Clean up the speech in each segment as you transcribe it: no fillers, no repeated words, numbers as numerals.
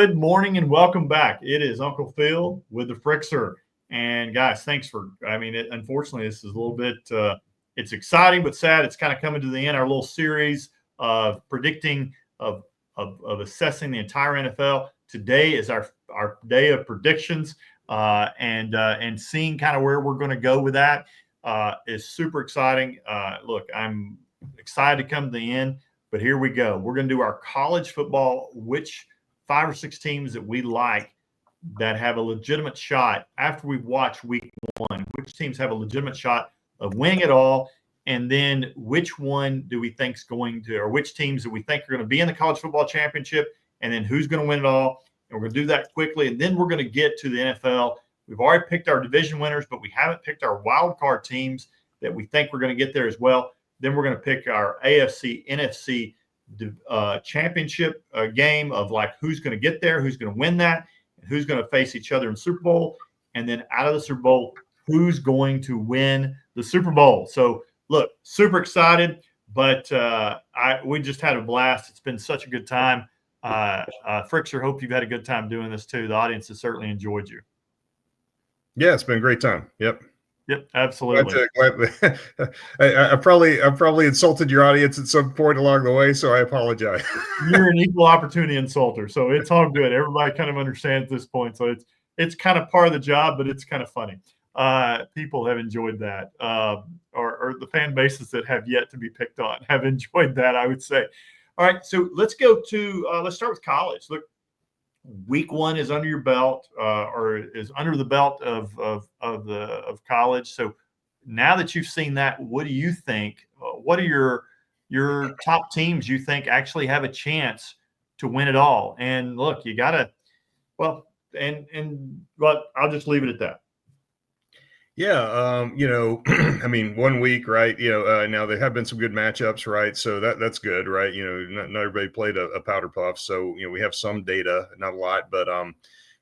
Good morning and welcome back. It is Uncle Phil with the Frixer. And guys, thanks for, unfortunately, this is a little bit, it's exciting but sad. It's kind of coming to the end, our little series of predicting, of assessing the entire NFL. Today is our day of predictions and seeing kind of where we're going to go with that is super exciting. Look, I'm excited to come to the end, but here we go. We're going to do our college football, which 5 or 6 teams that we like that have a legitimate shot after we've watched week 1, which teams have a legitimate shot of winning it all, and then which one do we think is going to, or which teams do we think are going to be in the college football championship, and then who's going to win it all. And we're going to do that quickly, and then we're going to get to the NFL. We've already picked our division winners, but we haven't picked our wild card teams that we think we're going to get there as well. Then we're going to pick our AFC, NFC championship game of like who's going to get there, who's going to win that, and who's going to face each other in the Super Bowl. And then out of the Super Bowl, who's going to win the Super Bowl. So look, super excited, but we just had a blast. It's been such a good time. Frixer, hope you've had a good time doing this too. The audience has certainly enjoyed you. Yeah, it's been a great time. Yep, absolutely. I probably insulted your audience at some point along the way, so I apologize. You're an equal opportunity insulter, so it's all good. Everybody kind of understands this point, so it's kind of part of the job, but it's kind of funny. People have enjoyed that, or the fan bases that have yet to be picked on have enjoyed that, I would say. All right, so let's go to let's start with college. Look, week 1 is under your belt, or is under the belt of college. So now that you've seen that, what do you think? What are your top teams you think actually have a chance to win it all? And look, you gotta, well, but I'll just leave it at that. Yeah, I mean, 1 week, right? Now there have been some good matchups, right? So that's good, right? Not everybody played a powder puff, so we have some data, not a lot, but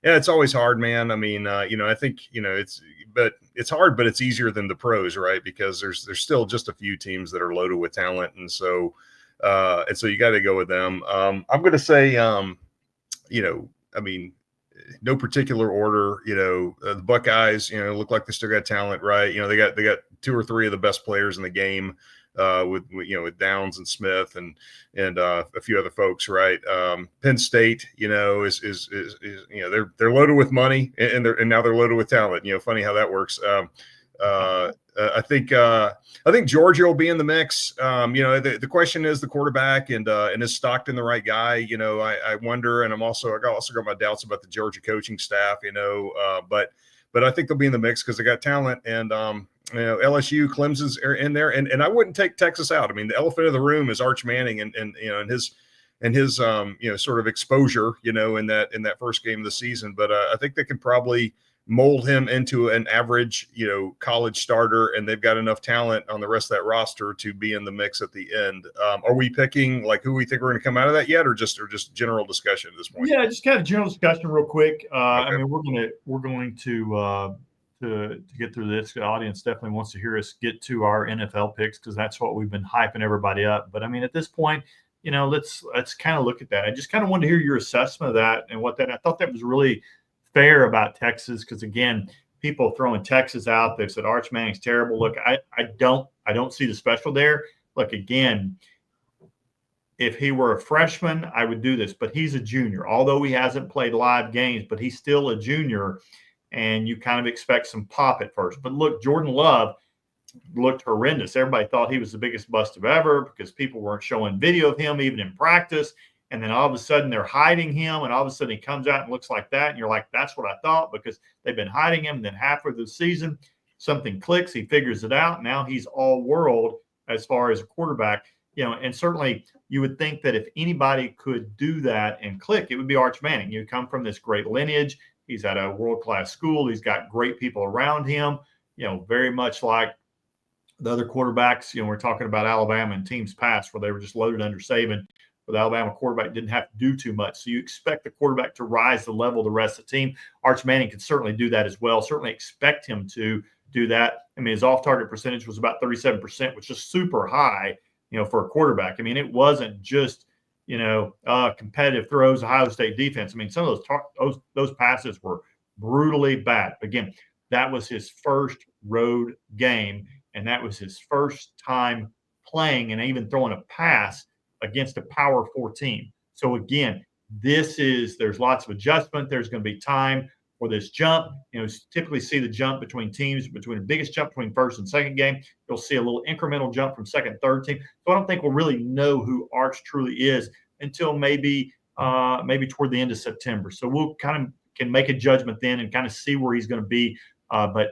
yeah, it's always hard, man. I mean, I think it's hard, but it's easier than the pros, right? Because there's still just a few teams that are loaded with talent, and so you got to go with them. I'm going to say, I mean, no particular order, the Buckeyes, look like they still got talent, right? They got 2 or 3 of the best players in the game, with Downs and Smith and a few other folks, right? Penn State, is they're loaded with money and now they're loaded with talent. Funny how that works. I think Georgia will be in the mix. The question is the quarterback and is Stockton the right guy? I wonder, and I also got my doubts about the Georgia coaching staff. But I think they'll be in the mix because they got talent, and LSU, Clemson's in there, and I wouldn't take Texas out. I mean, the elephant in the room is Arch Manning and his sort of exposure in that first game of the season. But I think they can probably mold him into an average, college starter, and they've got enough talent on the rest of that roster to be in the mix at the end. Are we picking like who we think we're going to come out of that yet, or just general discussion at this point? Yeah, just kind of general discussion real quick. Okay. I mean, we're going to get through this. The audience definitely wants to hear us get to our NFL picks because that's what we've been hyping everybody up. But I mean, at this point, let's kind of look at that. I just kind of wanted to hear your assessment of that and what that. I thought that was really fair about Texas because again, people throwing Texas out. They've said Arch Manning's terrible. Look, I don't see the special there. Look, again, if he were a freshman, I would do this, but he's a junior. Although he hasn't played live games, but he's still a junior, and you kind of expect some pop at first. But look, Jordan Love looked horrendous. Everybody thought he was the biggest bust of ever because people weren't showing video of him even in practice. And then all of a sudden they're hiding him, and all of a sudden he comes out and looks like that. And you're like, that's what I thought because they've been hiding him. And then halfway through the season, something clicks. He figures it out. Now he's all world as far as a quarterback. And certainly you would think that if anybody could do that and click, it would be Arch Manning. You come from this great lineage. He's at a world-class school. He's got great people around him, very much like the other quarterbacks. We're talking about Alabama and teams past where they were just loaded under Saban. But the Alabama quarterback didn't have to do too much. So you expect the quarterback to rise the level of the rest of the team. Arch Manning could certainly do that as well. Certainly expect him to do that. I mean, his off-target percentage was about 37%, which is super high, for a quarterback. I mean, it wasn't just competitive throws, Ohio State defense. I mean, some of those passes were brutally bad. Again, that was his first road game, and that was his first time playing and even throwing a pass against a Power 4 team. So again, there's lots of adjustment. There's going to be time for this jump. Typically see the jump between teams, between the biggest jump between first and second game. You'll see a little incremental jump from second and third team. So I don't think we'll really know who Arch truly is until maybe toward the end of September. So we'll can make a judgment then and kind of see where he's going to be. But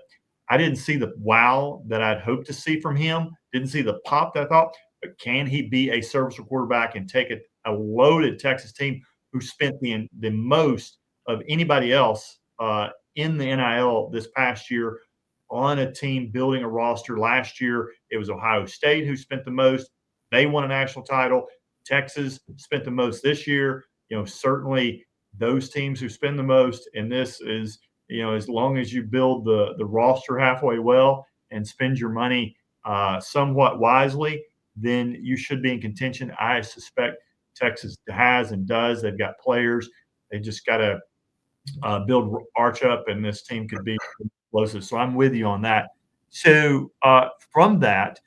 I didn't see the wow that I'd hoped to see from him. Didn't see the pop that I thought. But can he be a serviceable quarterback and take a loaded Texas team who spent the most of anybody else in the NIL this past year on a team building a roster? Last year, it was Ohio State who spent the most. They won a national title. Texas spent the most this year. Certainly those teams who spend the most, and this is, as long as you build the roster halfway well and spend your money somewhat wisely, then you should be in contention. I suspect Texas has and does. They've got players. They just got to build Arch up, and this team could be explosive. So I'm with you on that. So from that,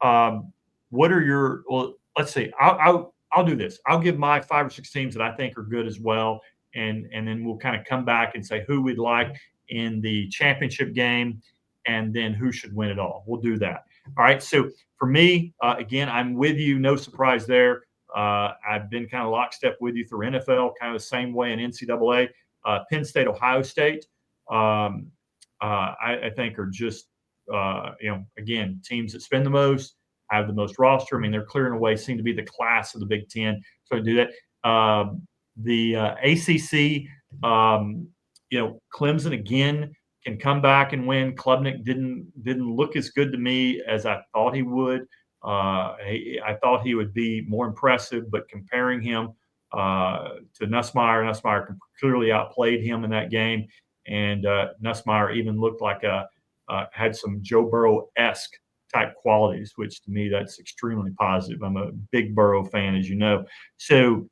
what are your – well, let's see. I'll do this. I'll give my 5 or 6 teams that I think are good as well, and then we'll kind of come back and say who we'd like in the championship game and then who should win it all. We'll do that. All right, so for me, again, I'm with you. No surprise there. I've been kind of lockstep with you through NFL, kind of the same way in NCAA. Penn State, Ohio State, I think are just, again, teams that spend the most, have the most roster. I mean, they're clearing away, seem to be the class of the Big Ten. So I do that. The ACC, Clemson again can come back and win. Klubnik didn't look as good to me as I thought he would. I thought he would be more impressive, but comparing him to Nussmeier clearly outplayed him in that game, and Nussmeier even looked like had some Joe Burrow-esque type qualities, which to me that's extremely positive. I'm a big Burrow fan, as you know. So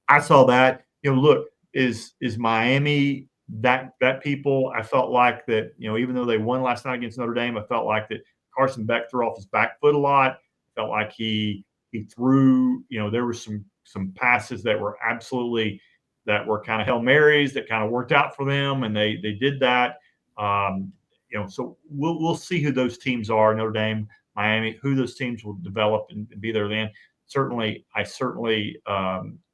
I saw that. Look, is Miami that people? I felt like that. Even though they won last night against Notre Dame, I felt like that Carson Beck threw off his back foot a lot. Felt like he threw. There were some passes that were kind of Hail Marys that kind of worked out for them, and they did that. So we'll see who those teams are, Notre Dame, Miami, who those teams will develop and be there then. I certainly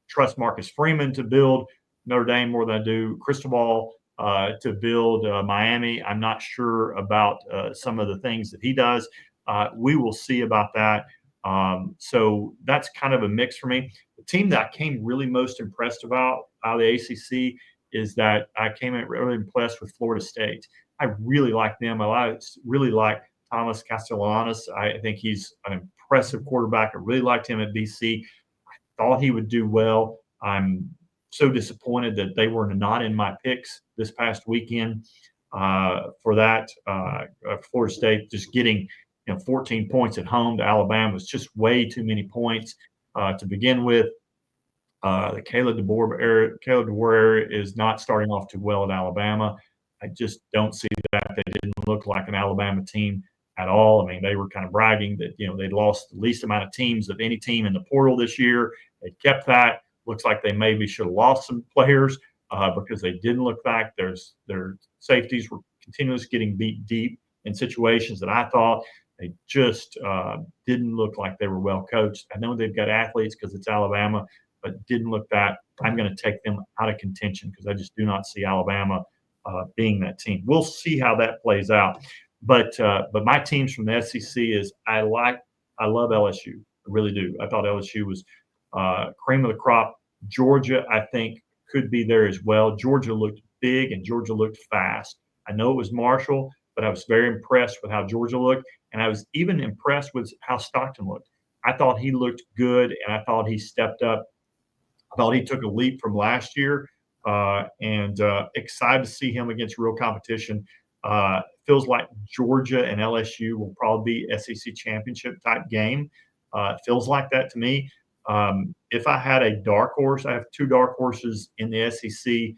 trust Marcus Freeman to build Notre Dame more than I do Cristobal to build Miami. I'm not sure about some of the things that he does. We will see about that. So that's kind of a mix for me. The team that I came really most impressed about out of the ACC is that I came in really impressed with Florida State. I really like them. I really like Thomas Castellanos. I think he's an impressive quarterback. I really liked him at BC. I thought he would do well. I'm so disappointed that they were not in my picks this past weekend for that. Florida State just getting 14 points at home to Alabama was just way too many points to begin with. The Caleb DeBoer era is not starting off too well at Alabama. I just don't see that. They didn't look like an Alabama team at all. I mean, they were kind of bragging that, they'd lost the least amount of teams of any team in the portal this year. They kept that. Looks like they maybe should have lost some players because they didn't look back. Their safeties were continuously getting beat deep in situations that I thought they just didn't look like they were well coached. I know they've got athletes because it's Alabama, but didn't look that. I'm going to take them out of contention because I just do not see Alabama being that team. We'll see how that plays out. But my teams from the SEC is I love LSU. I really do. I thought LSU was cream of the crop. Georgia, I think, could be there as well. Georgia looked big and Georgia looked fast. I know it was Marshall, but I was very impressed with how Georgia looked, and I was even impressed with how Stockton looked. I thought he looked good, and I thought he stepped up. I thought he took a leap from last year, and excited to see him against real competition. Feels like Georgia and LSU will probably be SEC championship type game. It feels like that to me. If I had a dark horse, I have two dark horses in the SEC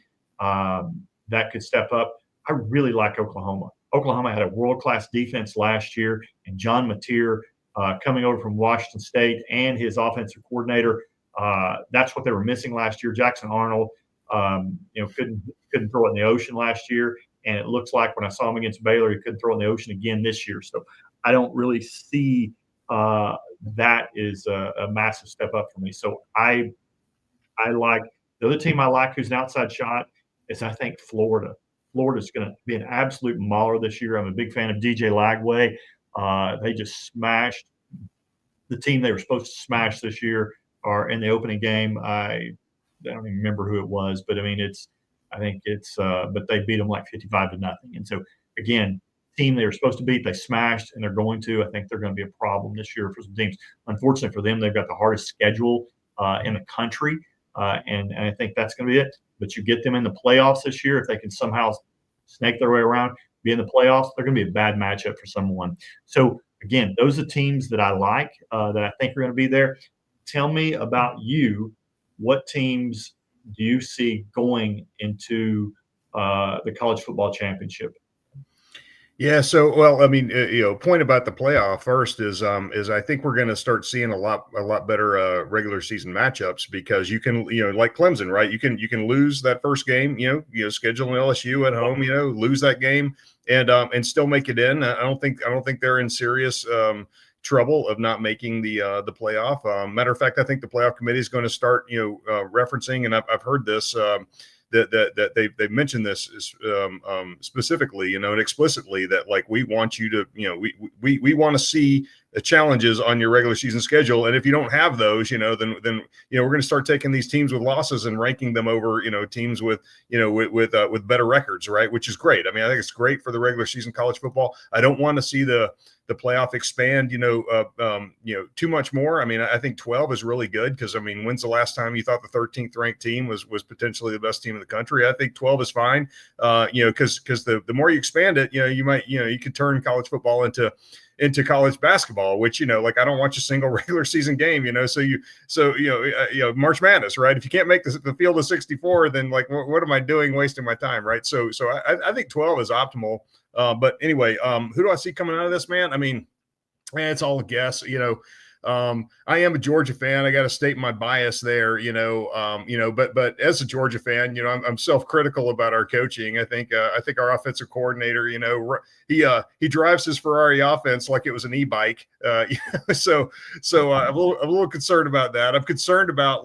that could step up. I really like Oklahoma. Oklahoma had a world-class defense last year, and John Mateer coming over from Washington State and his offensive coordinator, that's what they were missing last year. Jackson Arnold, couldn't throw it in the ocean last year, and it looks like when I saw him against Baylor, he couldn't throw it in the ocean again this year. So I don't really see that is a massive step up for me. So I like the other team I like who's an outside shot is I think Florida. Florida's going to be an absolute mauler this year. I'm a big fan of DJ Lagway. They just smashed the team they were supposed to smash this year or in the opening game. I don't even remember who it was, but I mean, but they beat them like 55-0. And so again, team they were supposed to beat, they smashed, and they're going to. I think they're going to be a problem this year for some teams. Unfortunately for them, they've got the hardest schedule in the country, and I think that's going to be it. But you get them in the playoffs this year, if they can somehow snake their way around, be in the playoffs, they're going to be a bad matchup for someone. So again, those are teams that I like, that I think are going to be there. Tell me about you. What teams do you see going into the college football championship? Yeah, so well, I mean, point about the playoff first is I think we're going to start seeing a lot better regular season matchups because you can, like Clemson, right? You can lose that first game, schedule an LSU at home, lose that game and still make it in. I don't think they're in serious trouble of not making the playoff. Matter of fact, I think the playoff committee is going to start, referencing, and I've heard this. That they've mentioned this specifically, and explicitly that like we want you to, we want to see the challenges on your regular season schedule, and if you don't have those, then we're going to start taking these teams with losses and ranking them over, teams with better records, right? Which is great. I mean, I think it's great for the regular season college football. I don't want to see the playoff expand, too much more. I mean, I think 12 is really good because, I mean, when's the last time you thought the 13th ranked team was potentially the best team in the country? I think 12 is fine, because the more you expand it, you could turn college football into college basketball, which, like I don't watch a single regular season game, so March Madness, right? If you can't make the field of 64, then like, what am I doing wasting my time, right? So I think 12 is optimal. But anyway, who do I see coming out of this, man? I mean, it's all a guess, I am a Georgia fan. I got to state my bias there, but as a Georgia fan, I'm self-critical about our coaching. I think our offensive coordinator, he drives his Ferrari offense like it was an e-bike. So I'm a little concerned about that. I'm concerned about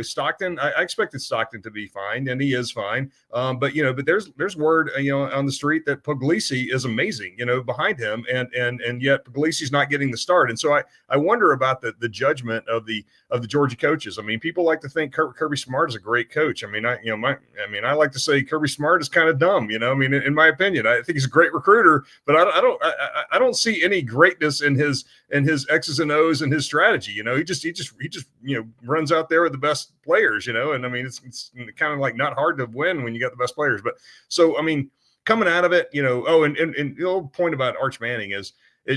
Stockton. I expected Stockton to be fine, and he is fine. But there's word, on the street that Puglisi is amazing, behind him, and yet Puglisi's not getting the start. And so I wonder about the judgment of the Georgia coaches. I mean, people like to think Kirby Smart is a great coach. I mean, I like to say Kirby Smart is kind of dumb. I mean, in my opinion, I think he's a great recruiter, but I don't see any greatness in his X's and O's and his strategy. He just runs out there with the best players. And I mean, it's kind of like not hard to win when you got the best players. But so I mean, coming out of it, and the old point about Arch Manning is, I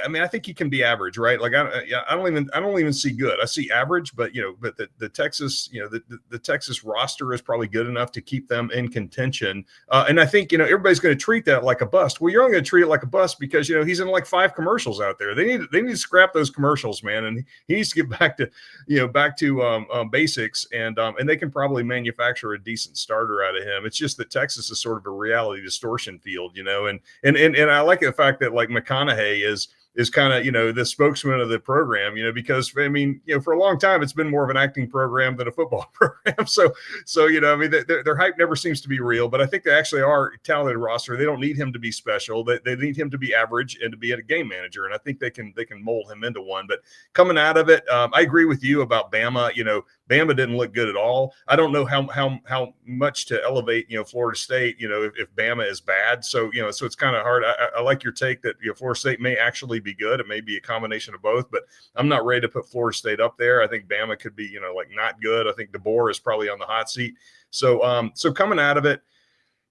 mean, I think he can be average, right? Like, I don't even see good. I see average, but the Texas, the Texas roster is probably good enough to keep them in contention. And I think, everybody's going to treat that like a bust. Well, you're only going to treat it like a bust because, he's in like 5 commercials out there. They need to scrap those commercials, man. And he needs to get back to basics, and they can probably manufacture a decent starter out of him. It's just that Texas is sort of a reality distortion field, and I like the fact that like McConaughey is kind of, the spokesman of the program, because I mean, for a long time, it's been more of an acting program than a football program. So, I mean, their hype never seems to be real, but I think they actually are a talented roster. They don't need him to be special. They need him to be average and to be a game manager. And I think they can mold him into one, but coming out of it, I agree with you about Bama. Bama didn't look good at all. I don't know how much to elevate, Florida State, if Bama is bad. So, so it's kind of hard. I like your take that, Florida State may actually be good. It may be a combination of both, but I'm not ready to put Florida State up there. I think Bama could be, like not good. I think DeBoer is probably on the hot seat. So, so coming out of it,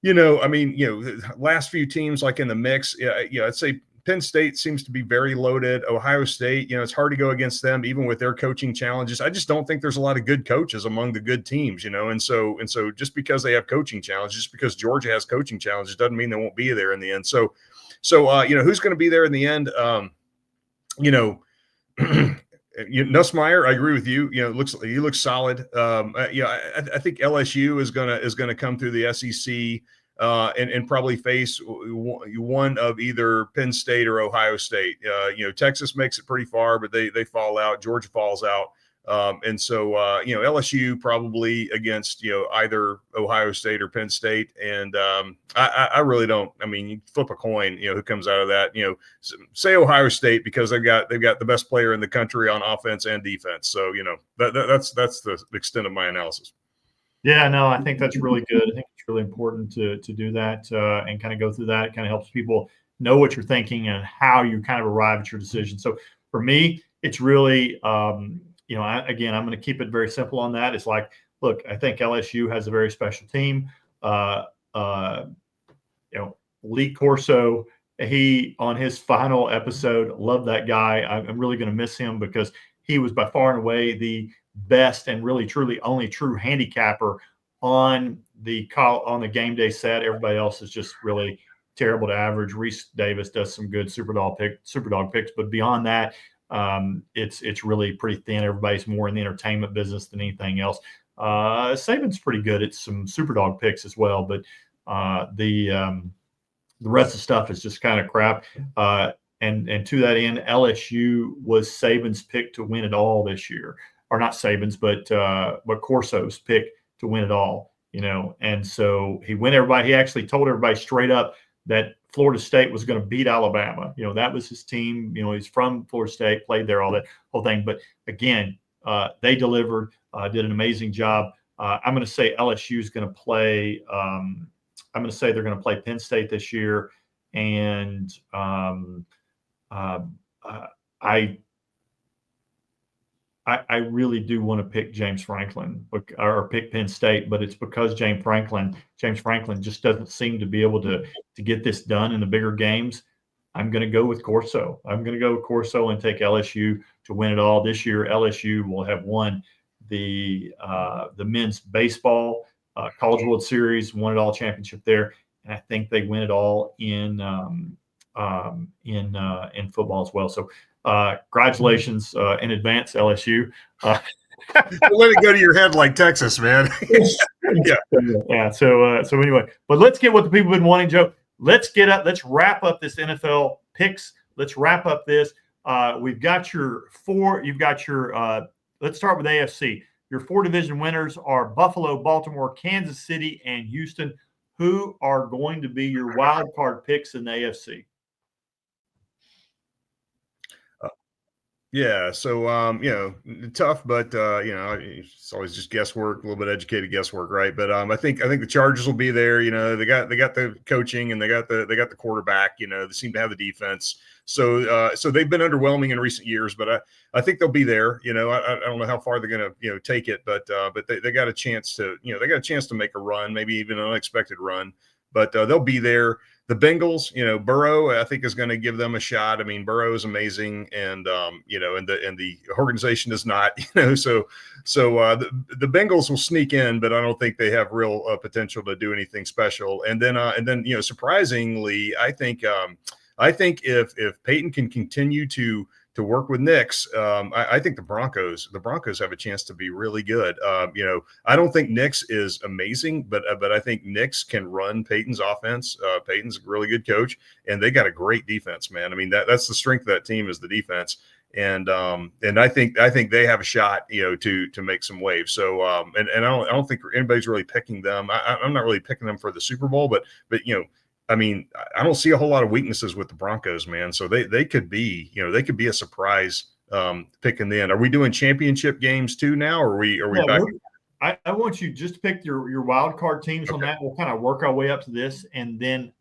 I mean, the last few teams like in the mix, I'd say Penn State seems to be very loaded. Ohio State, it's hard to go against them, even with their coaching challenges. I just don't think there's a lot of good coaches among the good teams, and so just because they have coaching challenges, just because Georgia has coaching challenges, doesn't mean they won't be there in the end. So who's going to be there in the end? Nussmeier, I agree with you. He looks solid. I think LSU is gonna come through the SEC and probably face one of either Penn State or Ohio State. Texas makes it pretty far, but they fall out. Georgia falls out. And so LSU probably against either Ohio State or Penn State, and I really don't. I mean, you flip a coin, who comes out of that. Say Ohio State because they've got the best player in the country on offense and defense. So that's the extent of my analysis. Yeah, no, I think that's really good. I think it's really important to do that and kind of go through that. It kind of helps people know what you're thinking and how you kind of arrive at your decision. So for me, it's really. I'm going to keep it very simple on that. It's like, look, I think LSU has a very special team. Lee Corso, he on his final episode, loved that guy. I'm really going to miss him because he was by far and away the best and really truly only true handicapper on the game day set. Everybody else is just really terrible to average. Reese Davis does some good super dog picks, but beyond that, it's really pretty thin. Everybody's more in the entertainment business than anything else. Saban's pretty good at some super dog picks as well, but the rest of the stuff is just kind of crap. And to that end, LSU was Saban's pick to win it all this year, or not Saban's, but Corso's pick to win it all. And so he actually told everybody straight up that Florida State was going to beat Alabama. That was his team. He's from Florida State, played there, all that whole thing. But again, they delivered, did an amazing job. I'm going to say LSU is going to play. I'm going to say they're going to play Penn State this year, and I really do want to pick James Franklin or pick Penn State, but it's because James Franklin just doesn't seem to be able to get this done in the bigger games. I'm going to go with Corso. I'm going to go with Corso and take LSU to win it all. This year, LSU will have won the men's baseball College World Series, won it all championship there, and I think they win it all in football as well. So congratulations in advance, LSU. Let it go to your head like Texas, man. Yeah. So anyway, but let's get what the people have been wanting, Joe. Let's wrap up this NFL picks. Let's wrap up this. We've got your four. You've got your. Let's start with AFC. Your four division winners are Buffalo, Baltimore, Kansas City, and Houston. Who are going to be your wild card picks in the AFC? Yeah, so tough, but it's always just guesswork, a little bit educated guesswork, right? But I think the Chargers will be there. They got the coaching and they got the quarterback. They seem to have the defense. So they've been underwhelming in recent years, but I think they'll be there. I don't know how far they're going to take it, but they got a chance to make a run, maybe even an unexpected run. But they'll be there. The Bengals, Burrow, I think is going to give them a shot. I mean, Burrow is amazing, and and the organization is not. So the Bengals will sneak in, but I don't think they have real potential to do anything special. And then surprisingly, I think if Peyton can continue to work with Nix, I think the Broncos have a chance to be really good. I don't think Nix is amazing, but I think Nix can run Peyton's offense. Peyton's a really good coach, and they got a great defense, man. I mean, that's the strength of that team is the defense. And I think they have a shot, to make some waves. So and I don't think anybody's really picking them. I'm not really picking them for the Super Bowl, but I mean, I don't see a whole lot of weaknesses with the Broncos, man. So they could be, a surprise pick in the end. Are we doing championship games too now, or are we back? I want you just to pick your wild card teams on that. We'll kind of work our way up to this, and then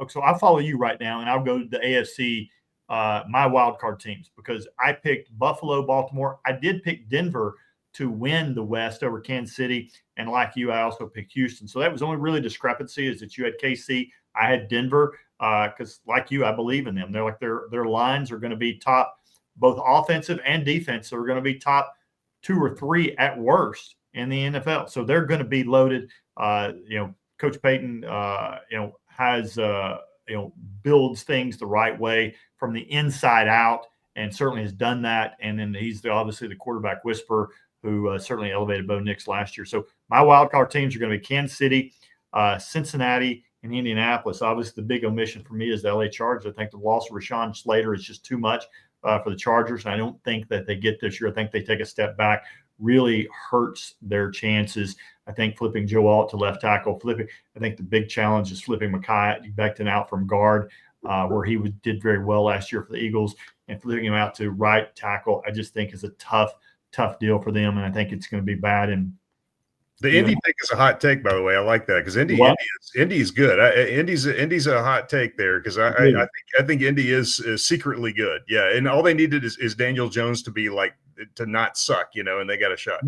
so I'll follow you right now, and I'll go to the AFC, my wild card teams, because I picked Buffalo, Baltimore. I did pick Denver to win the West over Kansas City. And like you, I also picked Houston. So that was only really discrepancy is that you had KC, I had Denver. because like you, I believe in them. They're like their lines are going to be top, both offensive and defensive, are going to be top 2 or 3 at worst in the NFL. So they're going to be loaded. Coach Payton, has builds things the right way from the inside out, and certainly has done that. And then he's obviously the quarterback whisperer who certainly elevated Bo Nix last year. So my wild card teams are going to be Kansas City, Cincinnati, and Indianapolis. Obviously, the big omission for me is the LA Chargers. I think the loss of Rashawn Slater is just too much for the Chargers, and I don't think that they get this year. I think they take a step back. Really hurts their chances. I think flipping Joe Alt to left tackle, I think the big challenge is flipping Mekhi Becton out from guard, where he did very well last year for the Eagles, and flipping him out to right tackle, I just think is a tough deal for them, and I think it's going to be bad. And the Indy pick is a hot take, by the way. I like that because Indy is good. Indy's a hot take there because I think Indy is secretly good. Yeah, and all they needed is Daniel Jones to be like to not suck, and they got a shot.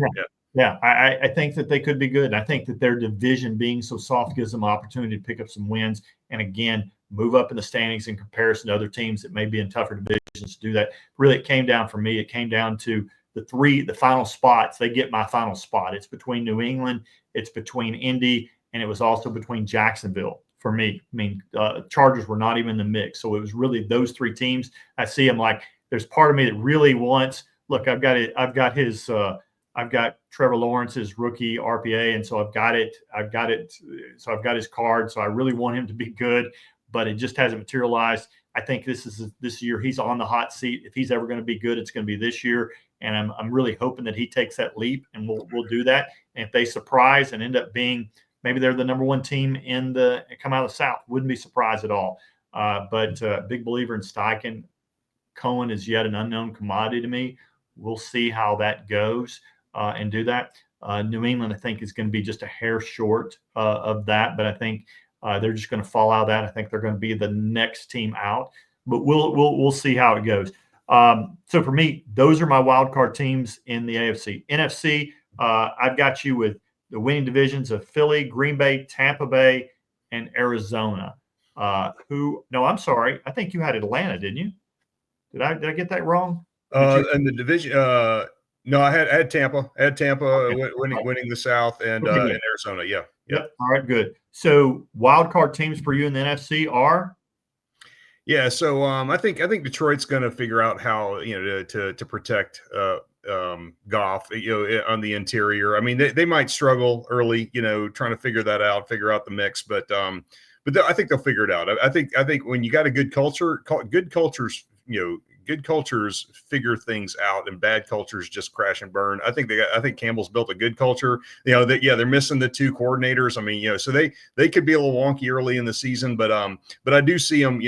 Yeah. I think that they could be good. And I think that their division being so soft gives them an opportunity to pick up some wins and again move up in the standings in comparison to other teams that may be in tougher divisions to do that. Really, it came down for me. It came down to the final spots. They get my final spot. It's between New England, it's between Indy, and it was also between Jacksonville for me. I mean, Chargers were not even in the mix. So it was really those 3 teams. I see them like there's part of me that really wants, look, I've got Trevor Lawrence's rookie RPA, and so I've got it. So I've got his card. So I really want him to be good, but it just hasn't materialized. I think this year he's on the hot seat. If he's ever going to be good, it's going to be this year. And I'm really hoping that he takes that leap, and we'll do that. And if they surprise and end up being maybe they're the number 1 team come out of the South, wouldn't be surprised at all. But big believer in Steichen. Cohen is yet an unknown commodity to me. We'll see how that goes and do that. New England, I think, is going to be just a hair short of that, but I think they're just going to fall out of that. I think they're going to be the next team out, but we'll see how it goes. So for me, those are my wild card teams in the AFC. NFC, I've got you with the winning divisions of Philly, Green Bay, Tampa Bay, and Arizona. No, I'm sorry. I think you had Atlanta, didn't you? Did I get that wrong? And the division, no, I had Tampa. I had Tampa winning the South and Arizona. Yeah. Yep. All right, good. So wild card teams for you in the NFC are? Yeah, so I think Detroit's going to figure out how to protect Goff on the interior. I mean, they might struggle early, trying to figure out the mix, but I think they'll figure it out. I think when you got a good culture, good cultures figure things out, and bad cultures just crash and burn. I think Campbell's built a good culture. They're missing the 2 coordinators. I mean, so they could be a little wonky early in the season, but I do see them,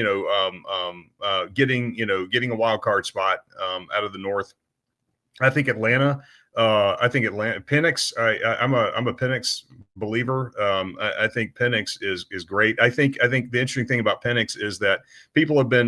getting a wild card spot out of the North. I think Atlanta. Penix. I'm a Penix believer. I think Penix is great. I think the interesting thing about Penix is that people have been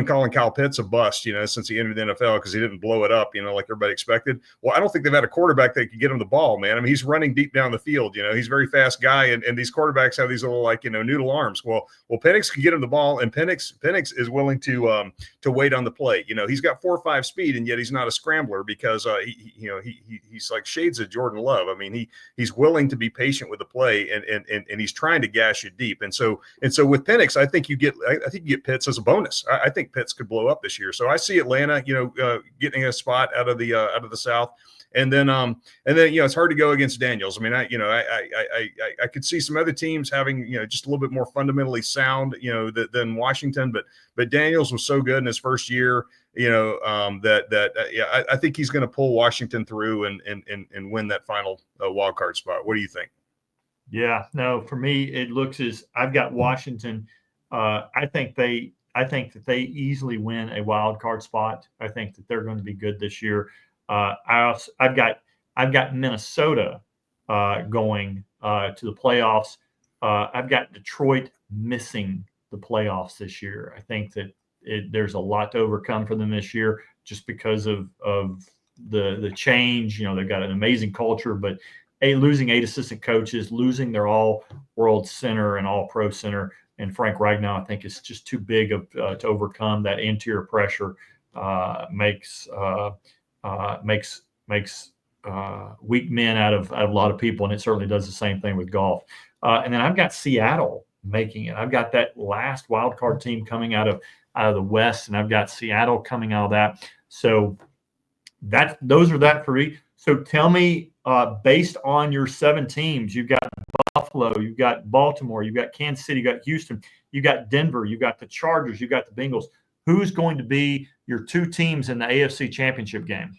calling Kyle Pitts a bust, since he entered the NFL because he didn't blow it up, like everybody expected. Well, I don't think they've had a quarterback that could get him the ball, man. I mean, he's running deep down the field. He's a very fast guy, and these quarterbacks have these little noodle arms. Well, Penix can get him the ball, and Penix is willing to wait on the play. He's got 4.5 speed, and yet he's not a scrambler because he's like shades of Jordan Love. I mean, he's willing to be patient with the play, and he's trying to gash you deep. And so with Penix, I think you get Pitts as a bonus. I think Pitts could blow up this year. So I see Atlanta, getting a spot out of the South. And then it's hard to go against Daniels. I mean, I could see some other teams having just a little bit more fundamentally sound than Washington, but Daniels was so good in his first year, I think he's going to pull Washington through and win that final wild card spot. What do you think? Yeah, no, for me it looks as I've got Washington. I think that they easily win a wild card spot. I think that they're going to be good this year. I've got Minnesota going to the playoffs. I've got Detroit missing the playoffs this year. I think that there's a lot to overcome for them this year just because of the change. They've got an amazing culture, but losing 8 assistant coaches, losing their all-world center and all-pro center, and Frank Ragnow, I think, is just too big to overcome. That interior pressure makes weak men out of a lot of people, and it certainly does the same thing with golf. And then I've got Seattle making it. I've got that last wild card team coming out of the West, and I've got Seattle coming out of that. So those are that for me. So tell me, based on your 7 teams, you've got Buffalo, you've got Baltimore, you've got Kansas City, you've got Houston, you've got Denver, you've got the Chargers, you've got the Bengals. Who's going to be your 2 teams in the AFC Championship game?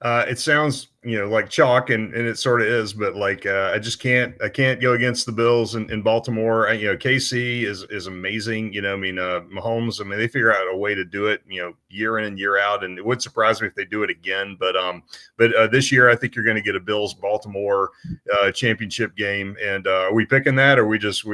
It sounds, like chalk, and it sort of is, but like I can't go against the Bills in Baltimore. KC is amazing. Mahomes. They figure out a way to do it, year in and year out, and it would surprise me if they do it again. But this year, I think you're going to get a Bills Baltimore championship game. And are we picking that, or we just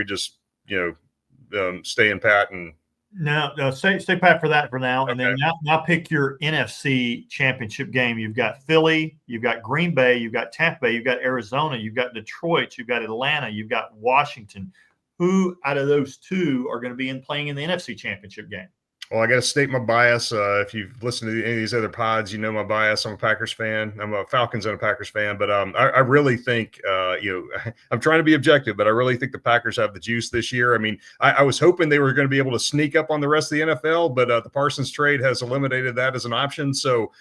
staying pat and? No, stay pat for that for now. Okay. And then now pick your NFC Championship game. You've got Philly, you've got Green Bay, you've got Tampa Bay, you've got Arizona, you've got Detroit, you've got Atlanta, you've got Washington. Who out of those 2 are going to be playing in the NFC Championship game? Well, I got to state my bias. If you've listened to any of these other pods, my bias. I'm a Packers fan. I'm a Falcons and a Packers fan. But I really think, I'm trying to be objective, but I really think the Packers have the juice this year. I was hoping they were going to be able to sneak up on the rest of the NFL, but the Parsons trade has eliminated that as an option. So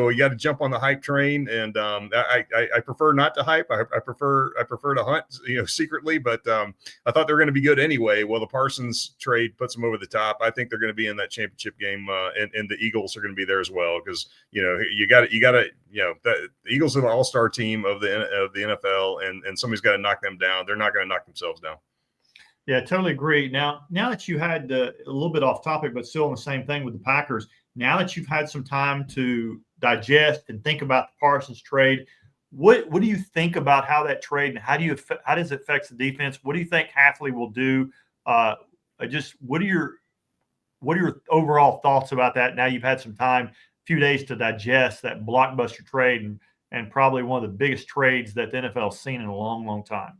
you got to jump on the hype train, and I prefer not to hype. I prefer to hunt, secretly. But I thought they were going to be good anyway. Well, the Parsons trade puts them over the top. I think they're going to be in that championship game, and the Eagles are going to be there as well, because you got to the Eagles are the all-star team of the NFL, and somebody's got to knock them down. They're not going to knock themselves down. Yeah, totally agree. Now that you had a little bit off topic, but still on the same thing with the Packers. Now that you've had some time to digest and think about the Parsons trade, what do you think about how that trade, and how does it affect the defense? What do you think Hafley will do? What are your overall thoughts about that? Now you've had some time, a few days to digest that blockbuster trade, and probably one of the biggest trades that the NFL's seen in a long, long time.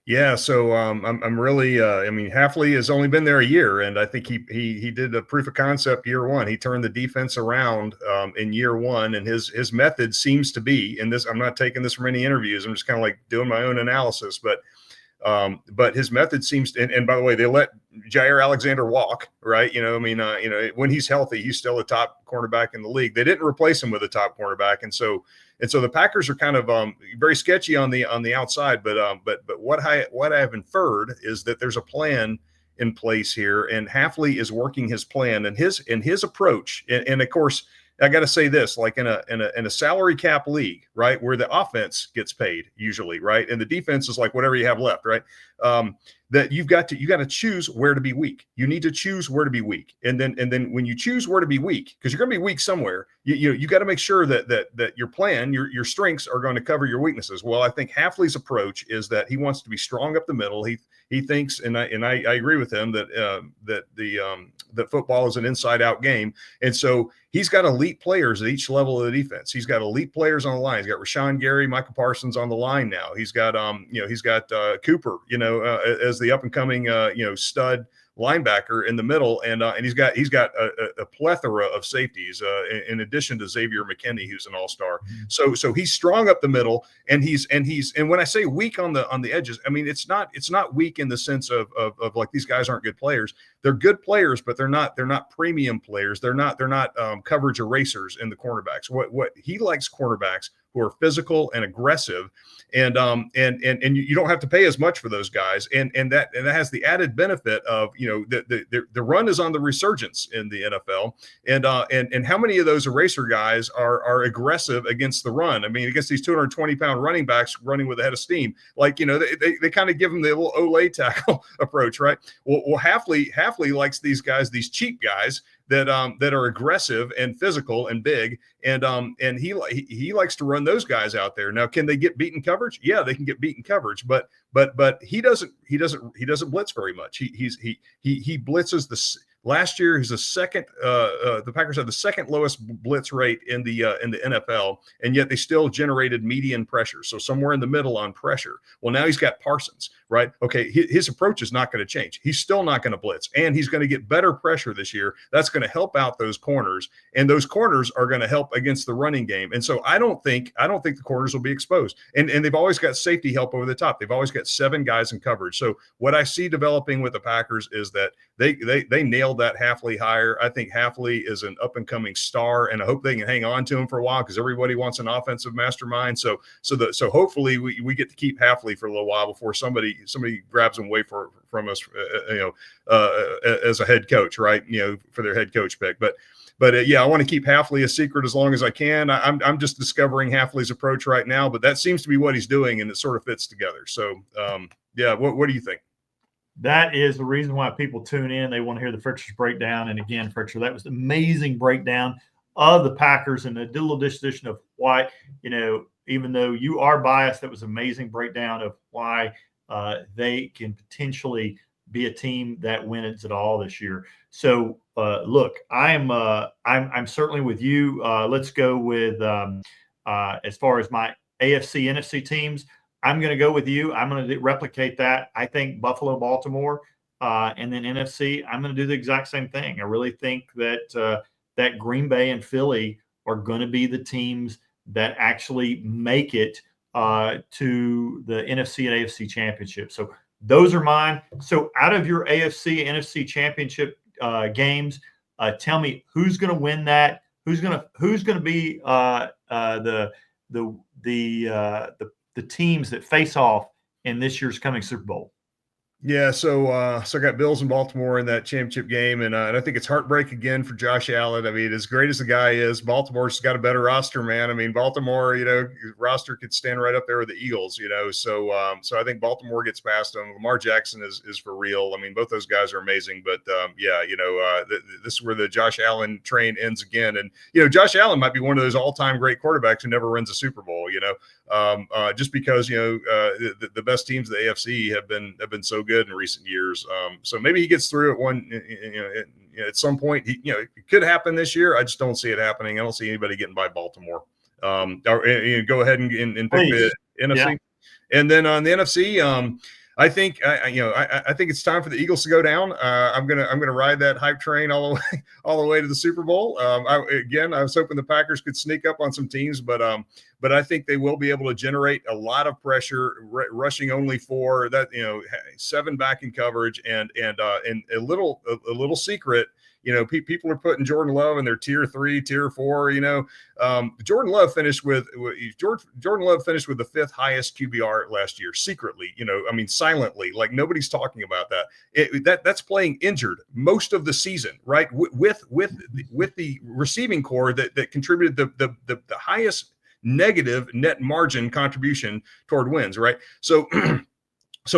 Yeah, so I'm really Hafley has only been there a year, and I think he did a proof of concept year 1. He turned the defense around in year 1, and his method seems to be, and this, I'm not taking this from any interviews, I'm just kind of like doing my own analysis, but his method seems to, and by the way, they let Jair Alexander walk, right? When he's healthy, he's still a top cornerback in the league. They didn't replace him with a top cornerback, and so the Packers are kind of very sketchy on the outside. But what I have inferred is that there's a plan in place here, and Hafley is working his plan and his approach. And of course, I got to say this: like in a salary cap league, right, where the offense gets paid usually, right, and the defense is like whatever you have left, right. That you got to choose where to be weak. You need to choose where to be weak, and then when you choose where to be weak, because you're going to be weak somewhere, you got to make sure that your plan, your strengths are going to cover your weaknesses. Well, I think Hafley's approach is that he wants to be strong up the middle. He thinks, and I agree with him that football is an inside out game, and so he's got elite players at each level of the defense. He's got elite players on the line. He's got Rashawn Gary, Michael Parsons on the line now. He's got Cooper, as the up and coming stud linebacker in the middle, and he's got a plethora of safeties in addition to Xavier McKinney, who's an all-star. So he's strong up the middle, and when I say weak on the edges, it's not weak in the sense of like these guys aren't good players. They're good players, but they're not premium players. They're not coverage erasers in the cornerbacks. What he likes cornerbacks who are physical and aggressive, and you don't have to pay as much for those guys, and that has the added benefit of the run is on the resurgence in the NFL, and how many of those eraser guys are aggressive against the run? Against these 220-pound running backs running with a head of steam, like they kind of give them the little Olay tackle approach, right? Well, Hafley likes these guys, these cheap guys that are aggressive and physical and big, and he likes to run those guys out there. Now, can they get beaten coverage? Yeah, they can get beaten coverage, but he doesn't blitz very much. He blitzes Last year, he's the Packers had the second lowest blitz rate in the NFL, and yet they still generated median pressure. So somewhere in the middle on pressure. Well, now he's got Parsons, right? Okay, his approach is not going to change. He's still not going to blitz, and he's going to get better pressure this year. That's going to help out those corners, and those corners are going to help against the running game. And so I don't think the corners will be exposed. And they've always got safety help over the top. They've always got 7 guys in coverage. So what I see developing with the Packers is that they nailed that Hafley hire. I think Hafley is an up and coming star, and I hope they can hang on to him for a while because everybody wants an offensive mastermind. So hopefully we get to keep Hafley for a little while before somebody grabs him away from us, as a head coach, right? For their head coach pick. But I want to keep Hafley a secret as long as I can. I'm just discovering Hafley's approach right now, but that seems to be what he's doing, and it sort of fits together. So, what do you think? That is the reason why people tune in. They want to hear the Frixer's breakdown. And again, Frixer, that was an amazing breakdown of the Packers and a little discussion of why, even though you are biased, that was an amazing breakdown of why they can potentially be a team that wins it all this year. So, look, I'm certainly with you. Let's go with as far as my AFC, NFC teams. I'm going to go with you. I'm going to replicate that. I think Buffalo, Baltimore, and then NFC. I'm going to do the exact same thing. I really think that that Green Bay and Philly are going to be the teams that actually make it to the NFC and AFC championship. So those are mine. So out of your AFC, NFC championship games, tell me who's going to win that. Who's going to be the teams that face off in this year's coming Super Bowl? Yeah, so I got Bills and Baltimore in that championship game, and I think it's heartbreak again for Josh Allen. I mean, as great as the guy is, Baltimore's got a better roster, man. I mean, Baltimore, roster could stand right up there with the Eagles, So I think Baltimore gets past them. Lamar Jackson is for real. I mean, both those guys are amazing, but this is where the Josh Allen train ends again. And Josh Allen might be one of those all-time great quarterbacks who never wins a Super Bowl. Just because the best teams of the AFC have been so good in recent years. So maybe he gets through it at some point. It could happen this year. I just don't see it happening. I don't see anybody getting by Baltimore. Go ahead and pick the NFC. Yeah. And then on the NFC, I think it's time for the Eagles to go down. I'm gonna ride that hype train all the way to the Super Bowl. I was hoping the Packers could sneak up on some teams, but I think they will be able to generate a lot of pressure, rushing only 4, 7 back in coverage, and a little secret. People are putting Jordan Love in their tier 3, tier 4. Jordan Love finished with the 5th highest QBR last year, secretly. Silently, like nobody's talking about that. That's playing injured most of the season, right? With the receiving core that contributed the highest negative net margin contribution toward wins, right? So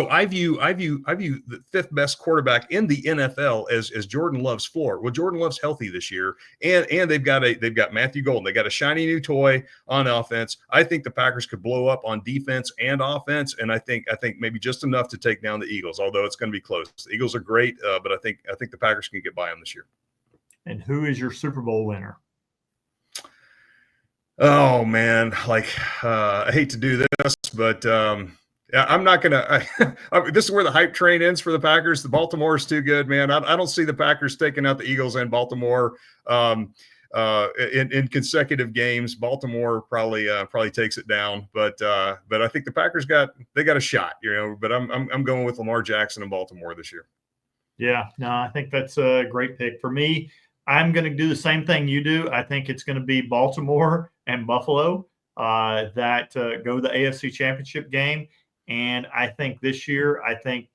I view the 5th best quarterback in the NFL as Jordan Love's floor. Well, Jordan Love's healthy this year, and they've got Matthew Golden. They got a shiny new toy on offense. I think the Packers could blow up on defense and offense, and I think maybe just enough to take down the Eagles. Although it's going to be close. The Eagles are great, but I think the Packers can get by them this year. And who is your Super Bowl winner? Oh man, I hate to do this, but. I'm not going to – this is where the hype train ends for the Packers. The Baltimore is too good, man. I don't see the Packers taking out the Eagles and Baltimore in consecutive games. Baltimore probably takes it down, but I think the Packers got a shot, but I'm going with Lamar Jackson and Baltimore this year. Yeah, no, I think that's a great pick. For me, I'm going to do the same thing you do. I think it's going to be Baltimore and Buffalo that go the AFC Championship game. And I think this year, I think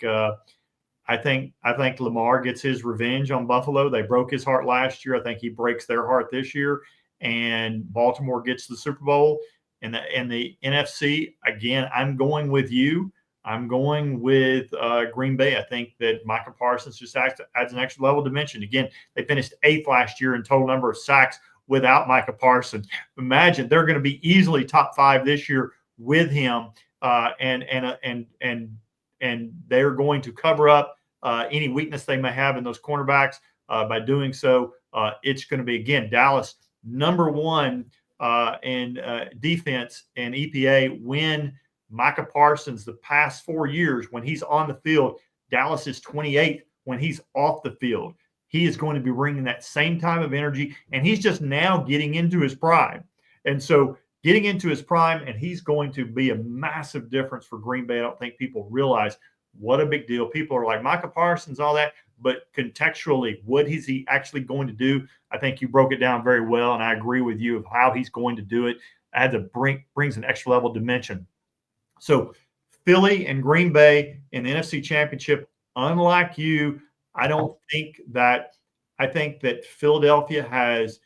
Lamar gets his revenge on Buffalo. They broke his heart last year. I think he breaks their heart this year, and Baltimore gets the Super Bowl. And the NFC, again, I'm going with you. I'm going with Green Bay. I think that Micah Parsons just adds an extra level of dimension. Again, they finished 8th last year in total number of sacks without Micah Parsons. Imagine they're going to be easily top 5 this year with him. And they're going to cover up any weakness they may have in those cornerbacks by doing so. It's going to be, again, Dallas number one in defense and EPA. When Micah Parsons, the past 4 years, when he's on the field, Dallas is 28th when he's off the field. He is going to be bringing that same type of energy, and he's just now getting into his prime. And so getting into his prime, and he's going to be a massive difference for Green Bay. I don't think people realize what a big deal. People are like, Micah Parsons, all that. But contextually, what is he actually going to do? I think you broke it down very well, and I agree with you of how he's going to do it. Brings an extra level dimension. So Philly and Green Bay in the NFC Championship, unlike you, I think that Philadelphia has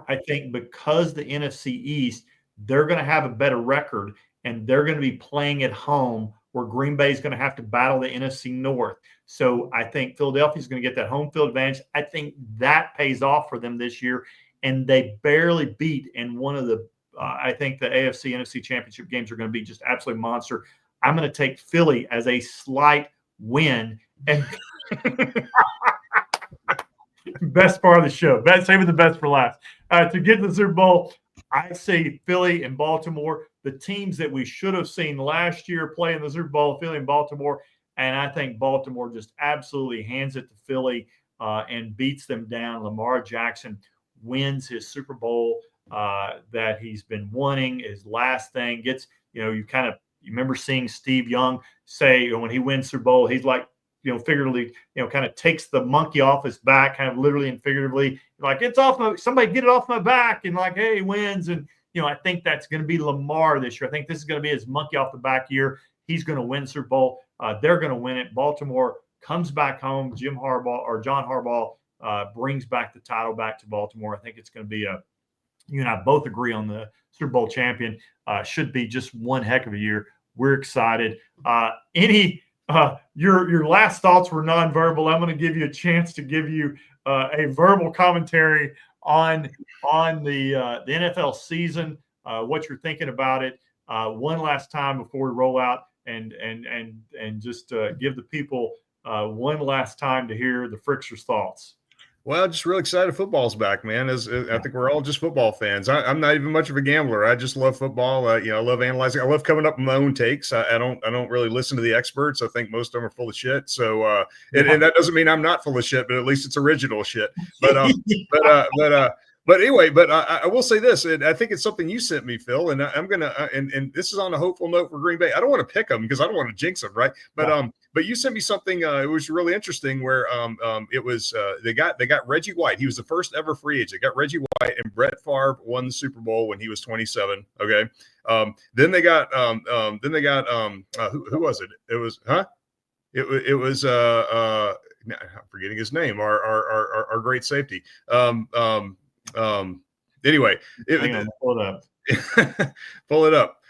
I think because the NFC East, they're going to have a better record, and they're going to be playing at home, where Green Bay is going to have to battle the NFC North. So I think Philadelphia is going to get that home field advantage. I think that pays off for them this year, and they barely beat in one of the I think the AFC NFC Championship games are going to be just absolutely monster. I'm going to take Philly as a slight win. And best part of the show. Saving the best for last. To get to the Super Bowl, I say Philly and Baltimore, the teams that we should have seen last year play in the Super Bowl, Philly and Baltimore. And I think Baltimore just absolutely hands it to Philly and beats them down. Lamar Jackson wins his Super Bowl that he's been wanting. His last thing gets, you remember seeing Steve Young say when he wins Super Bowl, he's like, figuratively, kind of takes the monkey off his back, kind of literally and figuratively, like, it's off somebody get it off my back, and like, hey, he wins. And, I think that's going to be Lamar this year. I think this is going to be his monkey off the back year. He's going to win Super Bowl. They're going to win it. Baltimore comes back home. John Harbaugh brings back the title back to Baltimore. I think it's going to be you and I both agree on the Super Bowl champion. Should be just one heck of a year. We're excited. Your last thoughts were nonverbal. I'm going to give you a chance to give you a verbal commentary on the NFL season, what you're thinking about it one last time before we roll out, and just give the people one last time to hear the Frixer's thoughts. Well, just really excited football's back, man. I think we're all just football fans. I'm not even much of a gambler. I just love football. I love analyzing. I love coming up with my own takes. I don't really listen to the experts. I think most of them are full of shit. So, and that doesn't mean I'm not full of shit, but at least it's original shit. But anyway, I will say this, and I think it's something you sent me, Phil, and I'm gonna and this is on a hopeful note for Green Bay. I don't want to pick them because I don't want to jinx them, right? But you sent me something. It was really interesting where it was they got Reggie White. He was the first ever free agent. They got Reggie White, and Brett Favre won the Super Bowl when he was 27. Okay. Then they got who was it? It was It was I'm forgetting his name. Our great safety. Anyway, pull it up. Pull it up.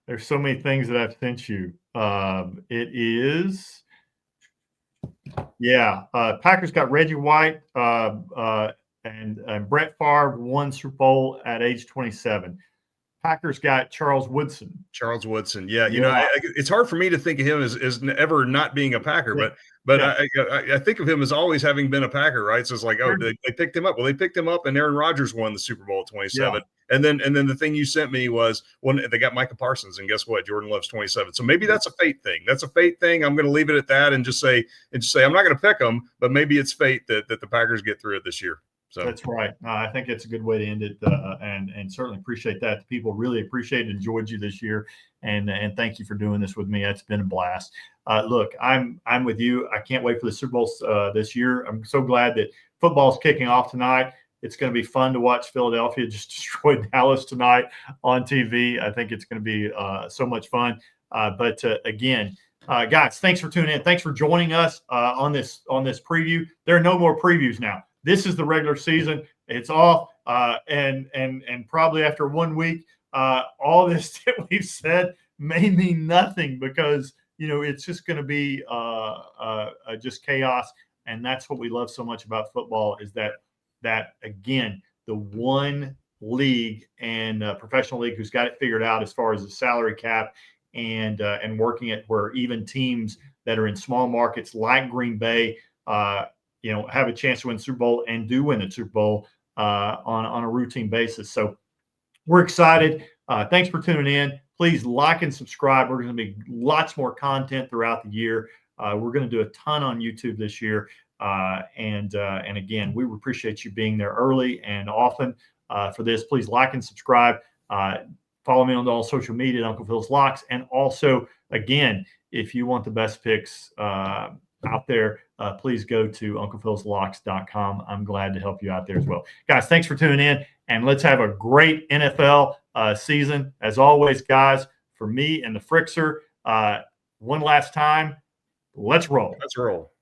There's so many things that I've sent you. It is, Packers got Reggie White and Brett Favre won Super Bowl at age 27. Packers got Charles Woodson. Yeah. It's hard for me to think of him as ever not being a Packer, but I think of him as always having been a Packer, right? So it's like, they picked him up. Well, they picked him up, and Aaron Rodgers won the Super Bowl at 27. Yeah. And then the thing you sent me was when they got Micah Parsons, and guess what? Jordan Love's 27. So maybe that's a fate thing. I'm going to leave it at that and just say I'm not going to pick them, but maybe it's fate that the Packers get through it this year. So. That's right. I think it's a good way to end it, and certainly appreciate that. The people really appreciate and enjoyed you this year, and thank you for doing this with me. It's been a blast. Look, I'm with you. I can't wait for the Super Bowl this year. I'm so glad that football's kicking off tonight. It's going to be fun to watch Philadelphia just destroy Dallas tonight on TV. I think it's going to be so much fun. But again, guys, thanks for tuning in. Thanks for joining us on this preview. There are no more previews now. This is the regular season. It's off, and probably after 1 week, all this that we've said may mean nothing because it's just going to be just chaos, and that's what we love so much about football is that again, the one league and professional league who's got it figured out as far as the salary cap and working it where even teams that are in small markets like Green Bay, have a chance to win the Super Bowl and do win the Super Bowl on a routine basis. So we're excited. Thanks for tuning in. Please like and subscribe. We're going to be lots more content throughout the year. We're going to do a ton on YouTube this year. And again, we appreciate you being there early and often for this. Please like and subscribe. Follow me on all social media at Uncle Phil's Locks. And also, again, if you want the best picks out there, please go to UnclePhil'sLocks.com. I'm glad to help you out there as well. Guys, thanks for tuning in, and let's have a great NFL season. As always, guys, for me and the Frixer, one last time, let's roll. Let's roll.